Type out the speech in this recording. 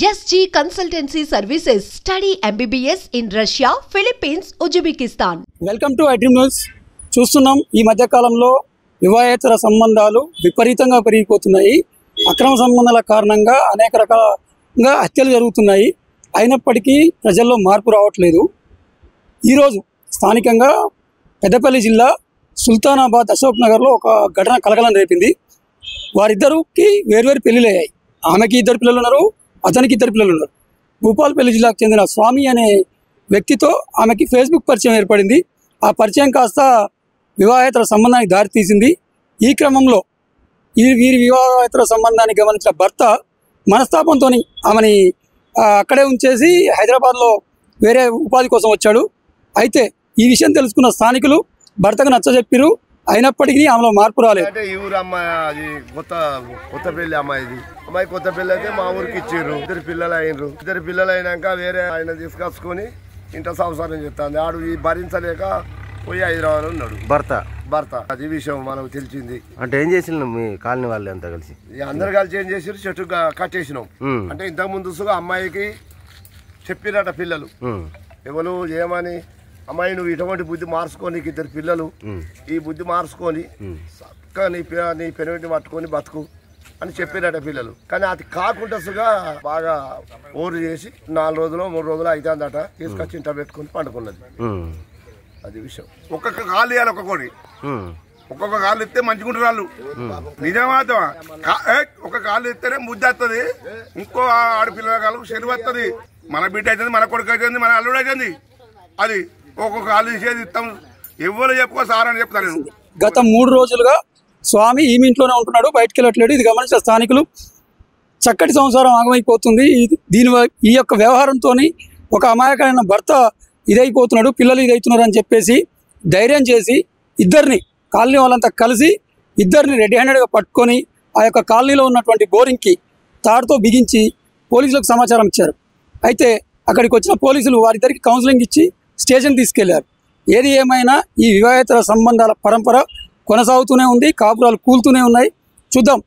SG Consultancy Services. Study MBBS in Russia, Philippines, Uzbekistan. Welcome to I dream news. చూస్తున్నాం ఈ మధ్య కాలంలో వివాహేతర సంబంధాలు విపరీతంగా పెరిగిపోతున్నాయి. అక్రమ సంబంధాల కారణంగా అనేక రకాలుగా హత్యలు జరుగుతున్నాయి. అయినప్పటికీ ప్రజల్లో మార్పు రావట్లేదు. ఈరోజు స్థానికంగా పెద్దపల్లి జిల్లా సుల్తానాబాద్ అశోక్ నగర్లో ఒక ఘటన కలకలం రేపింది. వారిద్దరికి వేర్వేరు పెళ్లిళ్ళు అయ్యాయి. ఆమెకి 2 పిల్లలు ఉన్నారు, అతనికి 2 పిల్లలు ఉన్నారు. భూపాలపల్లి జిల్లాకు చెందిన స్వామి అనే వ్యక్తితో ఆమెకి ఫేస్బుక్ పరిచయం ఏర్పడింది. ఆ పరిచయం కాస్త వివాహేతర సంబంధానికి దారితీసింది. ఈ క్రమంలో వీరి వివాహేతర సంబంధాన్ని గమనించిన భర్త మనస్తాపంతో ఆమెని అక్కడే ఉంచేసి హైదరాబాద్లో వేరే ఉపాధి కోసం వచ్చాడు. అయితే ఈ విషయం తెలుసుకున్న స్థానికులు భర్తకు నచ్చజెప్పారు. అయినప్పటికీ ఆమెలో మార్పు రాలేదు. అంటే ఈ ఊరు అమ్మాయి అది కొత్త పెళ్లి అమ్మాయి కొత్త పెళ్లి అయితే మా ఊరికి ఇచ్చారు. 2 పిల్లలు అయినరు. 2 పిల్లలు అయినాక వేరే ఆయన తీసుకొచ్చుకొని ఇంట సంసారం చేస్తాను. ఆడు ఈ భరించలేక పోయి హైదరాబాద్ ఉన్నాడు భర్త. అది విషయం మనకు తెలిసింది. అంటే ఏం చేసిన మీ కాలనీ వాళ్ళు అంతా కలిసి అందరు కలిసి ఏం చేసారు, చెట్టు కట్టేసినాం. అంటే ఇంతకు ముందు అమ్మాయికి చెప్పినట పిల్లలు ఎవరు ఏమని, అమ్మాయి నువ్వు ఇటువంటి బుద్ధి మార్చుకొని, నీకు 2 పిల్లలు, ఈ బుద్ధి మార్చుకొని నీ పెనుమిటి పట్టుకొని బతుకు అని చెప్పినట పిల్లలు. కానీ అది కాకుండా బాగా ఓరు చేసి 4 రోజులు 3 రోజులు అవుతుందట. తీసుకొచ్చి ఇంట పెట్టుకుని పండుకున్నది. అది విషయం. ఒక్కొక్క కాళ్ళు ఇవ్వాలి, ఒక్కొక్క కాళ్ళు ఇస్తే మంచిగుంటారు వాళ్ళు. నిజమాత ఒక కాళ్ళు ఇస్తేనే ముద్ద వస్తుంది, ఇంకో ఆడపిల్లల కాళ్ళకు చెరువు వస్తుంది. మన బిడ్డ అవుతుంది, మన కొడుకు అవుతుంది, మన అల్లుడు అవుతుంది. అది ఒక్కొక్క కాళ్ళు తీసేది ఇస్తాం. ఎవరు చెప్పుకో సార్ అని చెప్తాను నేను. గత 3 రోజులుగా స్వామి ఈమె ఇంట్లోనే ఉంటున్నాడు, బయటకు వెళ్ళట్లేడు. ఇది గమనించిన స్థానికులు చక్కటి సంసారం ఆగమైపోతుంది. ఈ యొక్క వ్యవహారంతో ఒక అమాయకమైన భర్త ఇదైపోతున్నాడు, పిల్లలు ఇదవుతున్నారు అని చెప్పేసి ధైర్యం చేసి ఇద్దరిని కాలనీ వాళ్ళంతా కలిసి ఇద్దరిని రెడీ హ్యాండెడ్గా పట్టుకొని ఆ యొక్క కాలనీలో ఉన్నటువంటి బోరింగ్కి తాడుతో బిగించి పోలీసులకు సమాచారం ఇచ్చారు. అయితే అక్కడికి వచ్చిన పోలీసులు వారిద్దరికి కౌన్సిలింగ్ ఇచ్చి స్టేషన్ తీసుకెళ్లారు. ఏది ఏమైనా ఈ వివాహేతర సంబంధాల పరంపర కొనసాగుతూనే ఉంది, కాపురాలు కూలుతూనే ఉన్నాయి. చూద్దాం